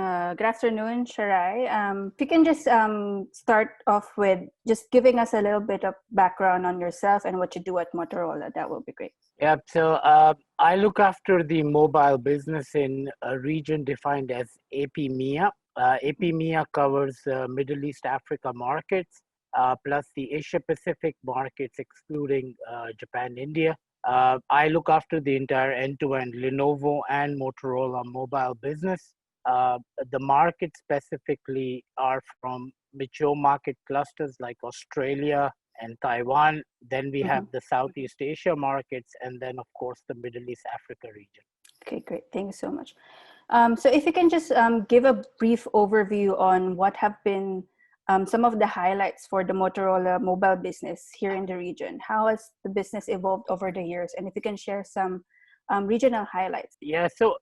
Good afternoon, Sharay. If you can just start off with just giving us a little bit of background on yourself and what you do at Motorola, that would be great. Yeah, so I look after the mobile business in a region defined as APMEA. APMEA covers Middle East Africa markets, plus the Asia Pacific markets, excluding Japan, India. I look after the entire end-to-end Lenovo and Motorola mobile business. The markets specifically are from mature market clusters like Australia and Taiwan. Then we have the Southeast Asia markets, and then, of course, the Middle East Africa region. Okay, great. Thank you so much. So if you can just give a brief overview on what have been some of the highlights for the Motorola mobile business here in the region. How has the business evolved over the years? And if you can share some regional highlights. Yeah, so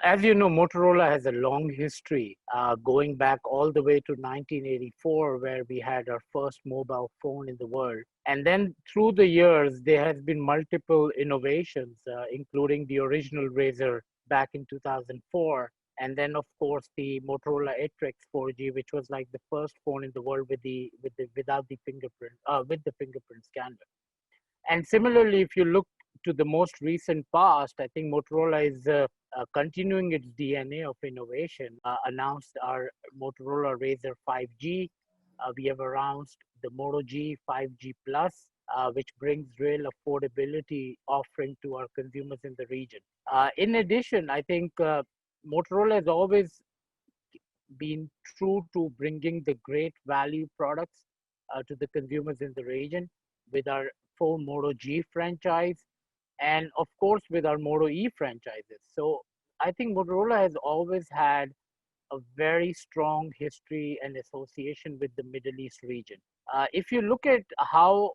as you know, Motorola has a long history going back all the way to 1984, where we had our first mobile phone in the world. And then through the years, there has been multiple innovations, including the original Razr back in 2004. And then, of course, the Motorola Atrix 4G, which was like the first phone in the world without the fingerprint, with the fingerprint scanner. And similarly, if you look to the most recent past, I think Motorola is continuing its DNA of innovation. Announced our Motorola Razr 5G. We have announced the Moto G 5G Plus, which brings real affordability offering to our consumers in the region. In addition, I think Motorola has always been true to bringing the great value products to the consumers in the region with our full Moto G franchise, and of course with our Moto E franchises. So I think Motorola has always had a very strong history and association with the Middle East region. If you look at how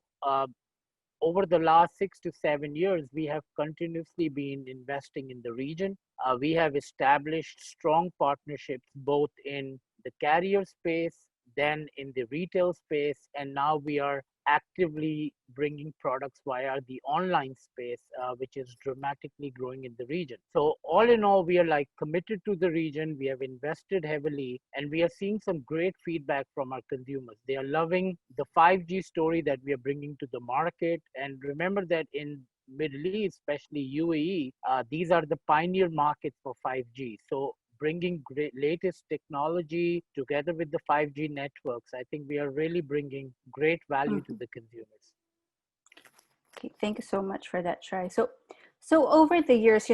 over the last 6 to 7 years, we have continuously been investing in the region. We have established strong partnerships both in the carrier space, then in the retail space, and now we are actively bringing products via the online space, which is dramatically growing in the region. So all in all, we are like committed to the region. We have invested heavily, and we are seeing some great feedback from our consumers. They are loving the 5G story that we are bringing to the market. And remember that in Middle East, especially UAE, these are the pioneer markets for 5G. So bringing great latest technology together with the 5G networks, I think we are really bringing great value to the consumers. Okay, thank you so much for that, Shai. So over the years,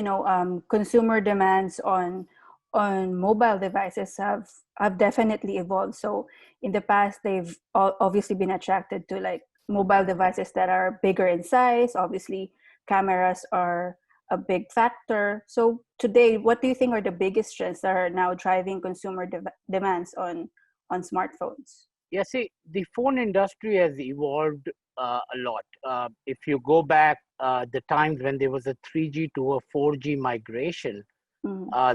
consumer demands on mobile devices have definitely evolved. So in the past, they've obviously been attracted to like mobile devices that are bigger in size. Obviously, cameras are a big factor. So today, what do you think are the biggest trends that are now driving consumer demands on smartphones? Yeah, see, the phone industry has evolved a lot. If you go back the times when there was a 3G to a 4G migration,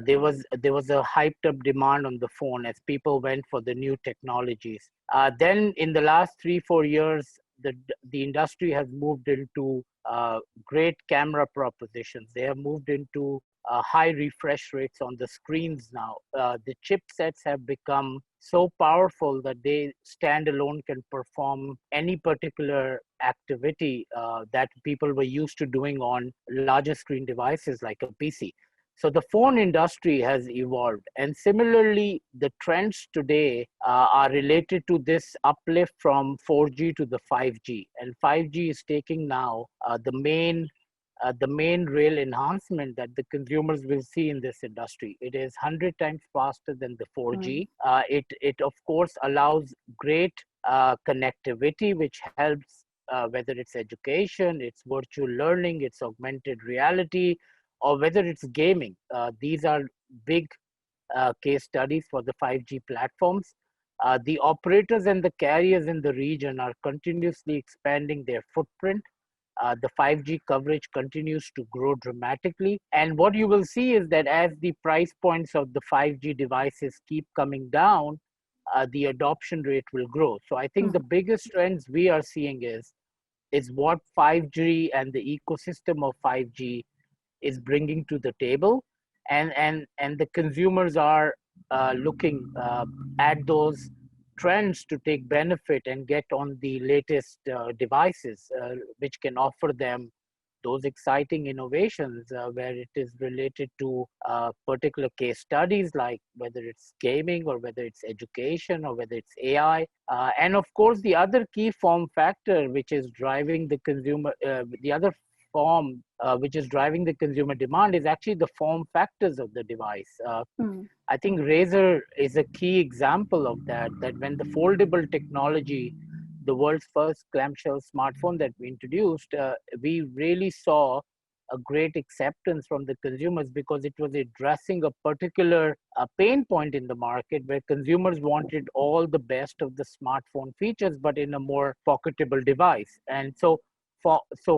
there was a hyped up demand on the phone as people went for the new technologies. Then in the last 3-4 years, the industry has moved into great camera propositions. They have moved into high refresh rates on the screens now. The chipsets have become so powerful that they standalone can perform any particular activity that people were used to doing on larger screen devices like a PC. So the phone industry has evolved. And similarly, the trends today are related to this uplift from 4G to the 5G. And 5G is taking now the main real enhancement that the consumers will see in this industry. It is 100 times faster than the 4G. It of course allows great connectivity, which helps whether it's education, it's virtual learning, it's augmented reality, or whether it's gaming. These are big case studies for the 5G platforms. The operators and the carriers in the region are continuously expanding their footprint. The 5G coverage continues to grow dramatically. And what you will see is that as the price points of the 5G devices keep coming down, the adoption rate will grow. So I think the biggest trends we are seeing is what 5G and the ecosystem of 5G is bringing to the table, and the consumers are looking at those trends to take benefit and get on the latest devices, which can offer them those exciting innovations where it is related to particular case studies, like whether it's gaming or whether it's education or whether it's AI. And of course, the other key form factor, which is driving the consumer, the other form which is driving the consumer demand is actually the form factors of the device. Mm. I think Razer is a key example of that, that when the foldable technology, the world's first clamshell smartphone that we introduced, we really saw a great acceptance from the consumers because it was addressing a particular pain point in the market where consumers wanted all the best of the smartphone features, but in a more pocketable device. And so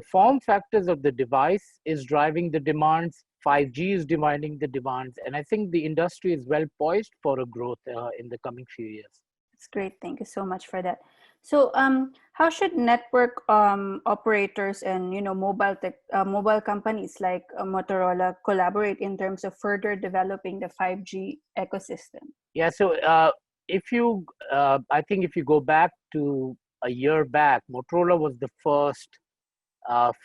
form factors of the device is driving the demands. 5G is demanding the demands, and I think the industry is well poised for a growth in the coming few years. That's great. Thank you so much for that. So, how should network operators and mobile companies like Motorola collaborate in terms of further developing the 5G ecosystem? Yeah, so if you, I think if you go back to a year back, Motorola was the first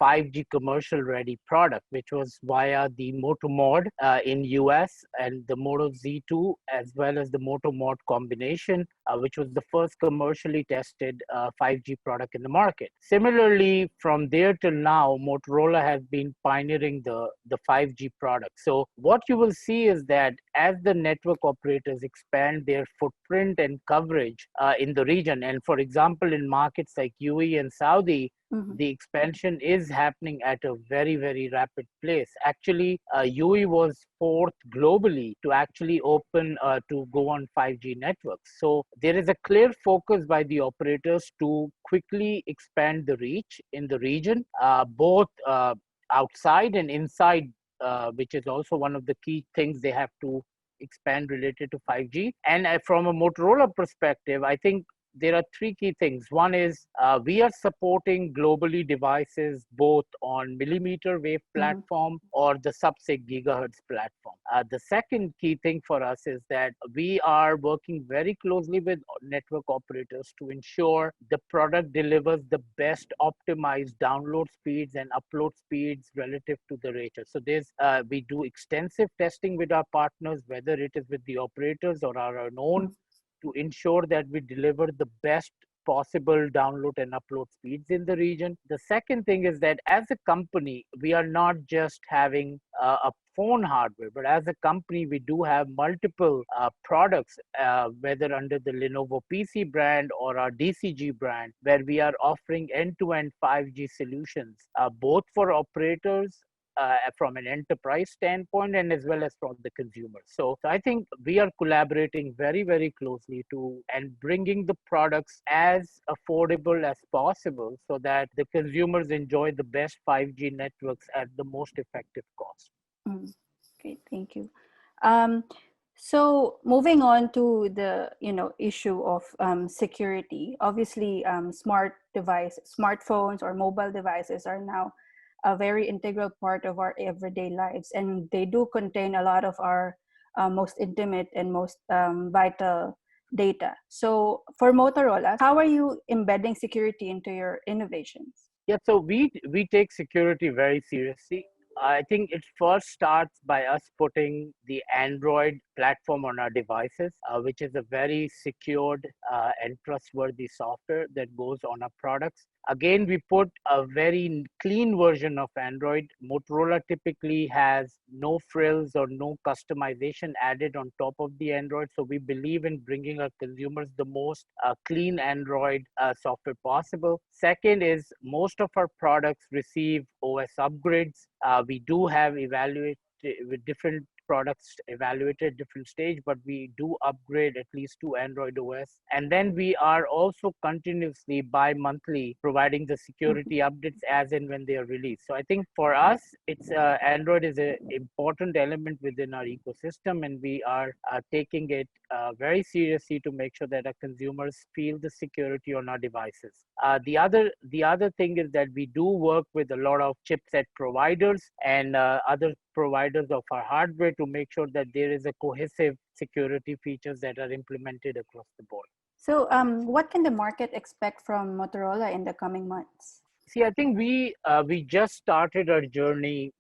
5G commercial ready product, which was via the Moto Mod in US and the Moto Z2, as well as the Moto Mod combination, which was the first commercially tested 5G product in the market. Similarly, from there till now, Motorola has been pioneering the 5G product. So what you will see is that as the network operators expand their footprint and coverage in the region, and for example, in markets like UAE and Saudi, the expansion is happening at a very, very rapid pace. Actually, UE was fourth globally to actually open to go on 5G networks. So there is a clear focus by the operators to quickly expand the reach in the region, both outside and inside, which is also one of the key things they have to expand related to 5G. And from a Motorola perspective, I think there are three key things. One is we are supporting globally devices both on millimeter wave platform or the sub-6 gigahertz platform. The second key thing for us is that we are working very closely with network operators to ensure the product delivers the best optimized download speeds and upload speeds relative to the rater. So we do extensive testing with our partners, whether it is with the operators or our own, to ensure that we deliver the best possible download and upload speeds in the region. The second thing is that as a company, we are not just having a phone hardware, but as a company, we do have multiple products, whether under the Lenovo PC brand or our DCG brand, where we are offering end-to-end 5G solutions, both for operators from an enterprise standpoint and as well as from the consumer. So I think we are collaborating very, very closely and bringing the products as affordable as possible so that the consumers enjoy the best 5G networks at the most effective cost. Okay, thank you. So moving on to the issue of security. Obviously, smartphones or mobile devices are now a very integral part of our everyday lives, and they do contain a lot of our most intimate and most vital data. So for Motorola, how are you embedding security into your innovations? Yeah, so we take security very seriously. I think it first starts by us putting the Android platform on our devices, which is a very secured and trustworthy software that goes on our products. Again, we put a very clean version of Android. Motorola typically has no frills or no customization added on top of the Android. So we believe in bringing our consumers the most clean Android software possible. Second is most of our products receive OS upgrades. We do have evaluated with different products evaluated different stage, but we do upgrade at least to Android OS. And then we are also continuously bi-monthly providing the security updates as and when they are released. So I think for us, it's Android is an important element within our ecosystem, and we are taking it very seriously to make sure that our consumers feel the security on our devices. The other thing is that we do work with a lot of chipset providers and other providers of our hardware to make sure that there is a cohesive security features that are implemented across the board. So, what can the market expect from Motorola in the coming months? See, I think we just started our journey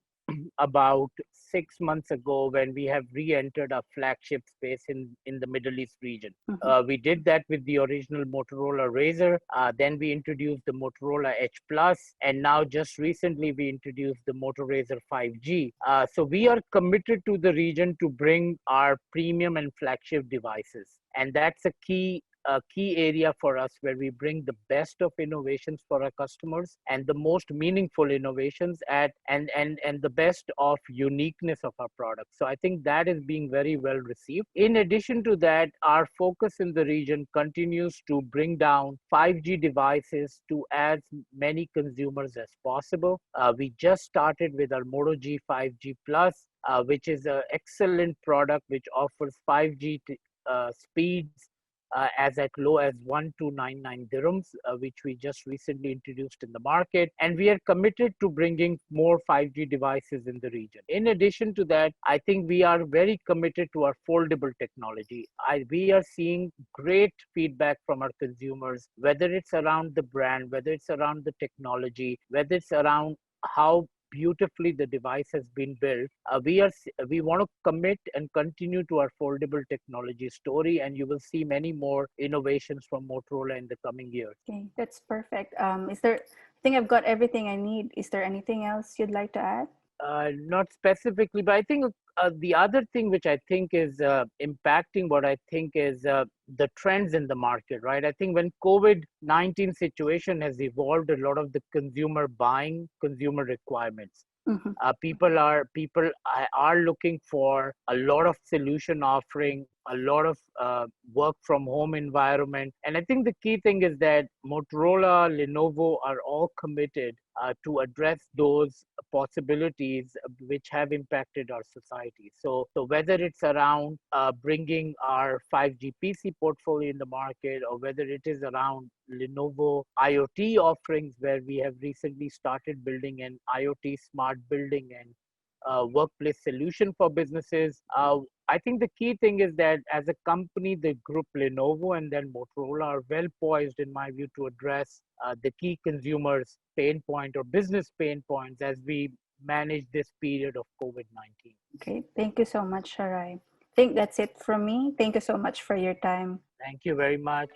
about 6 months ago when we have re-entered our flagship space in the Middle East region. Mhm. We did that with the original Motorola Razr. Then we introduced the Motorola Edge Plus, and now just recently we introduced the Moto Razr 5G. So we are committed to the region to bring our premium and flagship devices, and that's a key area for us where we bring the best of innovations for our customers and the most meaningful innovations at and the best of uniqueness of our products. So I think that is being very well received. In addition to that, our focus in the region continues to bring down 5G devices to as many consumers as possible. We just started with our Moto G 5G Plus, which is an excellent product which offers 5G speeds as at low as 1299 dirhams, which we just recently introduced in the market. And we are committed to bringing more 5G devices in the region. In addition to that, I think we are very committed to our foldable technology. We are seeing great feedback from our consumers, whether it's around the brand, whether it's around the technology, whether it's around how beautifully the device has been built. We want to commit and continue to our foldable technology story, and you will see many more innovations from Motorola in the coming years. Okay, that's perfect. Is there? I think I've got everything I need. Is there anything else you'd like to add? Not specifically, but I think the other thing which I think is impacting what I think is the trends in the market, right? I think when COVID-19 situation has evolved a lot of the consumer buying, consumer requirements. Mm-hmm. People are looking for a lot of solution offering, a lot of work from home environment, and I think the key thing is that Motorola, Lenovo are all committed to address those possibilities which have impacted our society. So whether it's around bringing our 5G PC portfolio in the market, or whether it is around Lenovo IoT offerings, where we have recently started building an IoT smart building and workplace solution for businesses. I think the key thing is that as a company, the group Lenovo and then Motorola are well poised, in my view, to address the key consumers' pain point or business pain points as we manage this period of COVID-19. Okay, thank you so much, Sharay. I think that's it from me. Thank you so much for your time. Thank you very much.